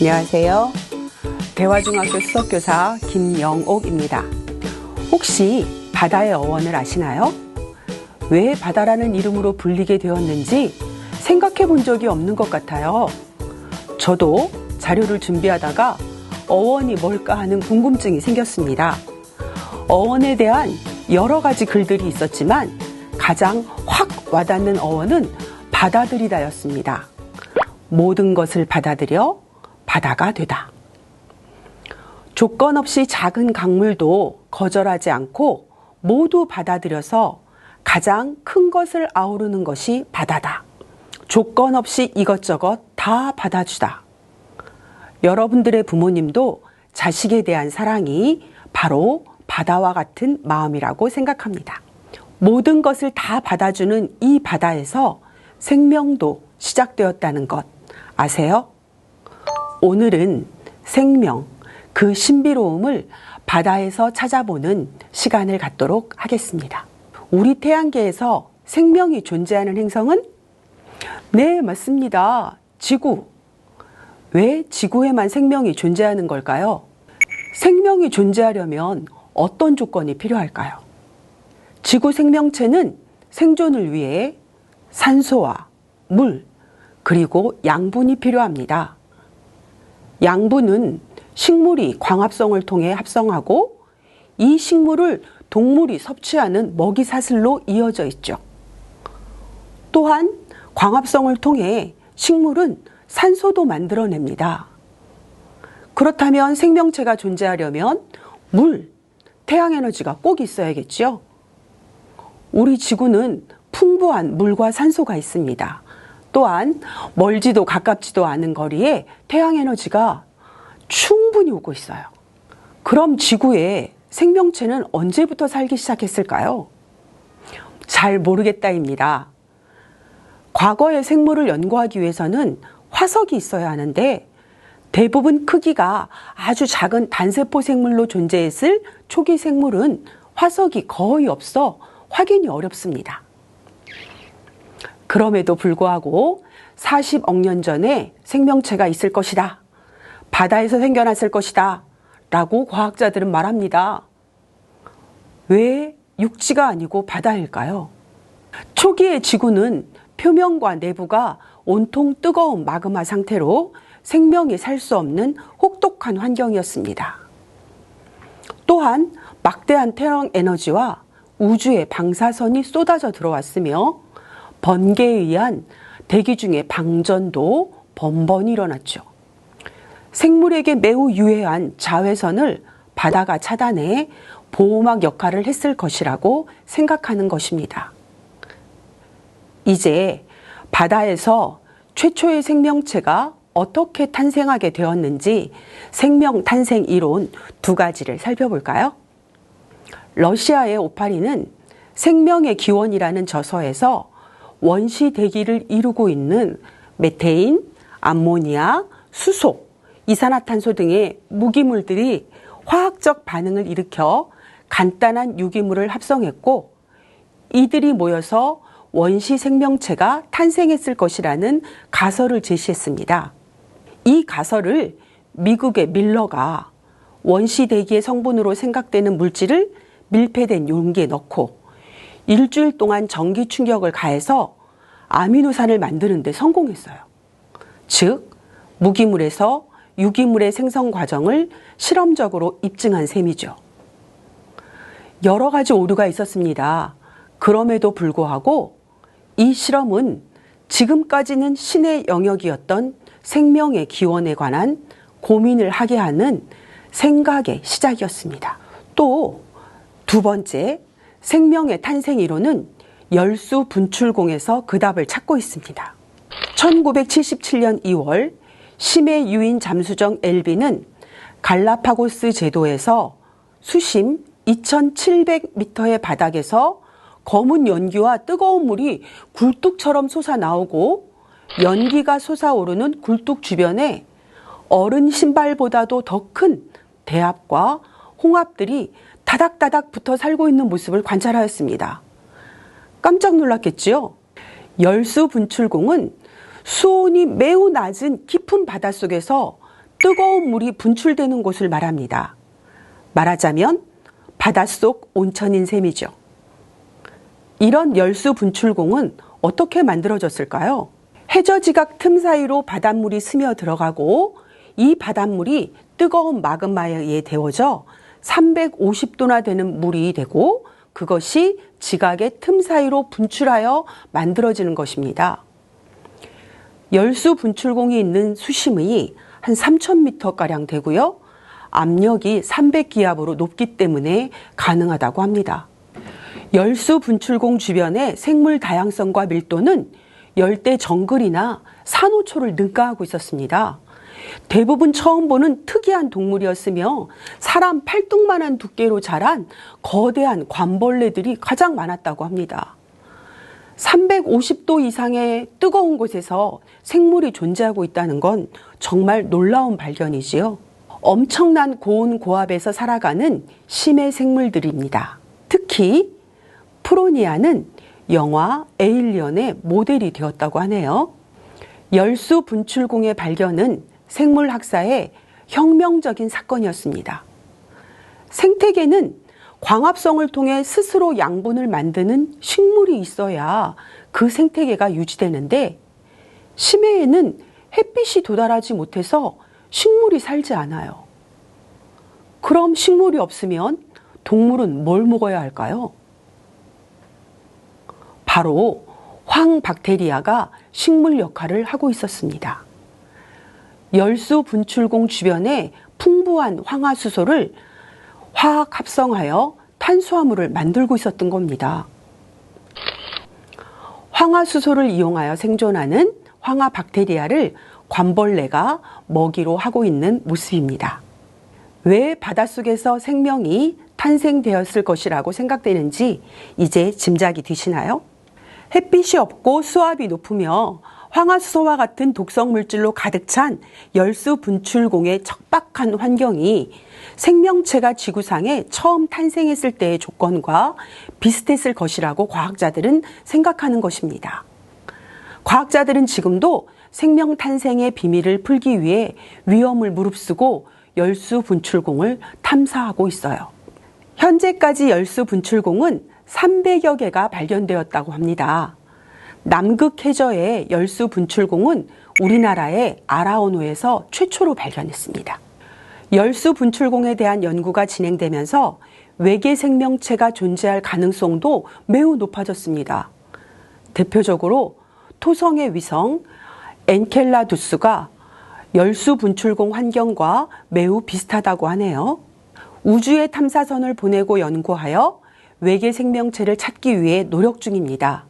안녕하세요. 대화중학교 수석교사 김영옥입니다. 혹시 바다의 어원을 아시나요? 왜 바다라는 이름으로 불리게 되었는지 생각해 본 적이 없는 것 같아요. 저도 자료를 준비하다가 어원이 뭘까 하는 궁금증이 생겼습니다. 어원에 대한 여러 가지 글들이 있었지만 가장 확 와닿는 어원은 받아들이다였습니다. 모든 것을 받아들여 바다가 되다. 조건 없이 작은 강물도 거절하지 않고 모두 받아들여서 가장 큰 것을 아우르는 것이 바다다. 조건 없이 이것저것 다 받아주다. 여러분들의 부모님도 자식에 대한 사랑이 바로 바다와 같은 마음이라고 생각합니다. 모든 것을 다 받아주는 이 바다에서 생명도 시작되었다는 것 아세요? 오늘은 생명, 그 신비로움을 바다에서 찾아보는 시간을 갖도록 하겠습니다. 우리 태양계에서 생명이 존재하는 행성은? 네, 맞습니다. 지구. 왜 지구에만 생명이 존재하는 걸까요? 생명이 존재하려면 어떤 조건이 필요할까요? 지구 생명체는 생존을 위해 산소와 물, 그리고 양분이 필요합니다. 양분은 식물이 광합성을 통해 합성하고 이 식물을 동물이 섭취하는 먹이사슬로 이어져 있죠. 또한 광합성을 통해 식물은 산소도 만들어냅니다. 그렇다면 생명체가 존재하려면 물, 태양에너지가 꼭 있어야겠죠. 우리 지구는 풍부한 물과 산소가 있습니다. 또한 멀지도 가깝지도 않은 거리에 태양에너지가 충분히 오고 있어요. 그럼 지구에 생명체는 언제부터 살기 시작했을까요? 잘 모르겠다입니다. 과거의 생물을 연구하기 위해서는 화석이 있어야 하는데 대부분 크기가 아주 작은 단세포 생물로 존재했을 초기 생물은 화석이 거의 없어 확인이 어렵습니다. 그럼에도 불구하고 40억 년 전에 생명체가 있을 것이다. 바다에서 생겨났을 것이다. 라고 과학자들은 말합니다. 왜 육지가 아니고 바다일까요? 초기의 지구는 표면과 내부가 온통 뜨거운 마그마 상태로 생명이 살 수 없는 혹독한 환경이었습니다. 또한 막대한 태양 에너지와 우주의 방사선이 쏟아져 들어왔으며 번개에 의한 대기 중의 방전도 번번이 일어났죠. 생물에게 매우 유해한 자외선을 바다가 차단해 보호막 역할을 했을 것이라고 생각하는 것입니다. 이제 바다에서 최초의 생명체가 어떻게 탄생하게 되었는지 생명 탄생 이론 두 가지를 살펴볼까요? 러시아의 오파리는 생명의 기원이라는 저서에서 원시 대기를 이루고 있는 메테인, 암모니아, 수소, 이산화탄소 등의 무기물들이 화학적 반응을 일으켜 간단한 유기물을 합성했고 이들이 모여서 원시 생명체가 탄생했을 것이라는 가설을 제시했습니다. 이 가설을 미국의 밀러가 원시 대기의 성분으로 생각되는 물질을 밀폐된 용기에 넣고 일주일 동안 전기 충격을 가해서 아미노산을 만드는 데 성공했어요. 즉, 무기물에서 유기물의 생성 과정을 실험적으로 입증한 셈이죠. 여러 가지 오류가 있었습니다. 그럼에도 불구하고 이 실험은 지금까지는 신의 영역이었던 생명의 기원에 관한 고민을 하게 하는 생각의 시작이었습니다. 또 두 번째, 생명의 탄생 이론은 열수 분출공에서 그 답을 찾고 있습니다. 1977년 2월 심해 유인 잠수정 엘비는 갈라파고스 제도에서 수심 2700m의 바닥에서 검은 연기와 뜨거운 물이 굴뚝처럼 솟아나오고 연기가 솟아오르는 굴뚝 주변에 어른 신발보다도 더 큰 대합과 홍합들이 다닥다닥 붙어 살고 있는 모습을 관찰하였습니다. 깜짝 놀랐겠지요? 열수 분출공은 수온이 매우 낮은 깊은 바닷속에서 뜨거운 물이 분출되는 곳을 말합니다. 말하자면 바닷속 온천인 셈이죠. 이런 열수 분출공은 어떻게 만들어졌을까요? 해저지각 틈 사이로 바닷물이 스며 들어가고 이 바닷물이 뜨거운 마그마에 의해 데워져 350도나 되는 물이 되고 그것이 지각의 틈 사이로 분출하여 만들어지는 것입니다. 열수 분출공이 있는 수심이 한 3,000m가량 되고요. 압력이 300기압으로 높기 때문에 가능하다고 합니다. 열수 분출공 주변의 생물 다양성과 밀도는 열대 정글이나 산호초를 능가하고 있었습니다. 대부분 처음 보는 특이한 동물이었으며 사람 팔뚝만한 두께로 자란 거대한 관벌레들이 가장 많았다고 합니다. 350도 이상의 뜨거운 곳에서 생물이 존재하고 있다는 건 정말 놀라운 발견이지요. 엄청난 고온 고압에서 살아가는 심해 생물들입니다. 특히 프로니아는 영화 에일리언의 모델이 되었다고 하네요. 열수 분출공의 발견은 생물학사의 혁명적인 사건이었습니다. 생태계는 광합성을 통해 스스로 양분을 만드는 식물이 있어야 그 생태계가 유지되는데 심해에는 햇빛이 도달하지 못해서 식물이 살지 않아요. 그럼 식물이 없으면 동물은 뭘 먹어야 할까요? 바로 황박테리아가 식물 역할을 하고 있었습니다. 열수 분출공 주변에 풍부한 황화수소를 화학 합성하여 탄수화물을 만들고 있었던 겁니다. 황화수소를 이용하여 생존하는 황화박테리아를 관벌레가 먹이로 하고 있는 모습입니다. 왜 바닷속에서 생명이 탄생되었을 것이라고 생각되는지 이제 짐작이 되시나요? 햇빛이 없고 수압이 높으며 황화수소와 같은 독성 물질로 가득 찬 열수 분출공의 척박한 환경이 생명체가 지구상에 처음 탄생했을 때의 조건과 비슷했을 것이라고 과학자들은 생각하는 것입니다. 과학자들은 지금도 생명 탄생의 비밀을 풀기 위해 위험을 무릅쓰고 열수 분출공을 탐사하고 있어요. 현재까지 열수 분출공은 300여 개가 발견되었다고 합니다. 남극 해저의 열수 분출공은 우리나라의 아라오노에서 최초로 발견했습니다. 열수 분출공에 대한 연구가 진행되면서 외계 생명체가 존재할 가능성도 매우 높아졌습니다. 대표적으로 토성의 위성 엔켈라두스가 열수 분출공 환경과 매우 비슷하다고 하네요. 우주에 탐사선을 보내고 연구하여 외계 생명체를 찾기 위해 노력 중입니다.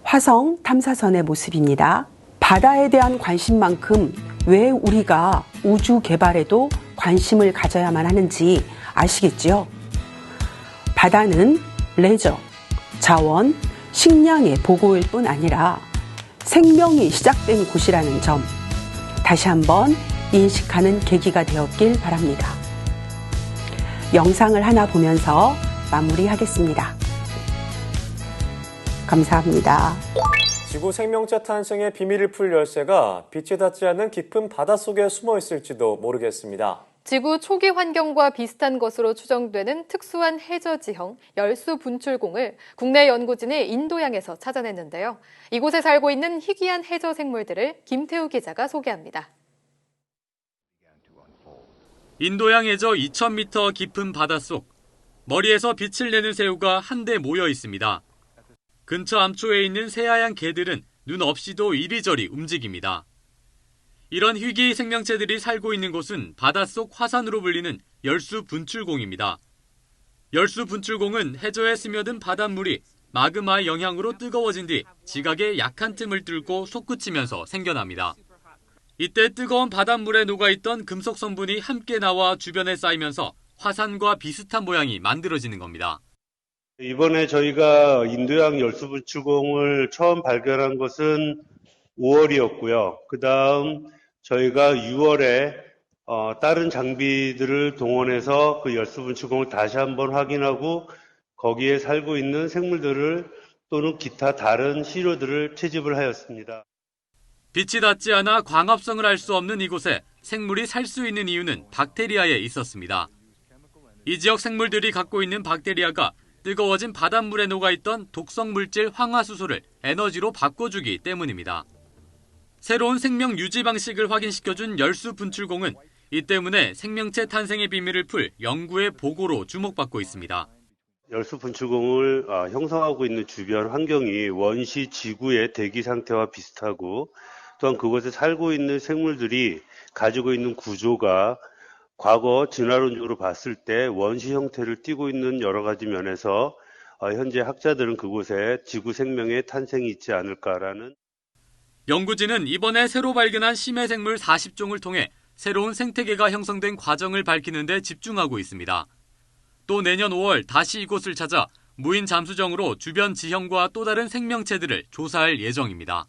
화성 탐사선의 모습입니다. 바다에 대한 관심만큼 왜 우리가 우주 개발에도 관심을 가져야만 하는지 아시겠지요? 바다는 레저, 자원, 식량의 보고일 뿐 아니라 생명이 시작된 곳이라는 점 다시 한번 인식하는 계기가 되었길 바랍니다. 영상을 하나 보면서 마무리하겠습니다. 감사합니다. 지구 생명체 탄생의 비밀을 풀 열쇠가 빛이 닿지 않는 깊은 바닷속에 숨어 있을지도 모르겠습니다. 지구 초기 환경과 비슷한 것으로 추정되는 특수한 해저 지형 열수 분출공을 국내 연구진이 인도양에서 찾아냈는데요. 이곳에 살고 있는 희귀한 해저 생물들을 김태우 기자가 소개합니다. 인도양 해저 2,000m 깊은 바닷속, 머리에서 빛을 내는 새우가 한데 모여 있습니다. 근처 암초에 있는 새하얀 개들은 눈 없이도 이리저리 움직입니다. 이런 희귀 생명체들이 살고 있는 곳은 바닷속 화산으로 불리는 열수 분출공입니다. 열수 분출공은 해저에 스며든 바닷물이 마그마의 영향으로 뜨거워진 뒤 지각의 약한 틈을 뚫고 솟구치면서 생겨납니다. 이때 뜨거운 바닷물에 녹아있던 금속 성분이 함께 나와 주변에 쌓이면서 화산과 비슷한 모양이 만들어지는 겁니다. 이번에 저희가 인도양 열수분출공을 처음 발견한 것은 5월이었고요. 그 다음 저희가 6월에 다른 장비들을 동원해서 그 열수분출공을 다시 한번 확인하고 거기에 살고 있는 생물들을 또는 기타 다른 시료들을 채집을 하였습니다. 빛이 닿지 않아 광합성을 할 수 없는 이곳에 생물이 살 수 있는 이유는 박테리아에 있었습니다. 이 지역 생물들이 갖고 있는 박테리아가 뜨거워진 바닷물에 녹아있던 독성 물질 황화수소를 에너지로 바꿔주기 때문입니다. 새로운 생명 유지 방식을 확인시켜준 열수 분출공은 이 때문에 생명체 탄생의 비밀을 풀 연구의 보고로 주목받고 있습니다. 열수 분출공을 형성하고 있는 주변 환경이 원시 지구의 대기 상태와 비슷하고 또한 그곳에 살고 있는 생물들이 가지고 있는 구조가 과거 진화론적으로 봤을 때 원시 형태를 띠고 있는 여러 가지 면에서 현재 학자들은 그곳에 지구 생명의 탄생이 있지 않을까라는. 연구진은 이번에 새로 발견한 심해 생물 40종을 통해 새로운 생태계가 형성된 과정을 밝히는 데 집중하고 있습니다. 또 내년 5월 다시 이곳을 찾아 무인 잠수정으로 주변 지형과 또 다른 생명체들을 조사할 예정입니다.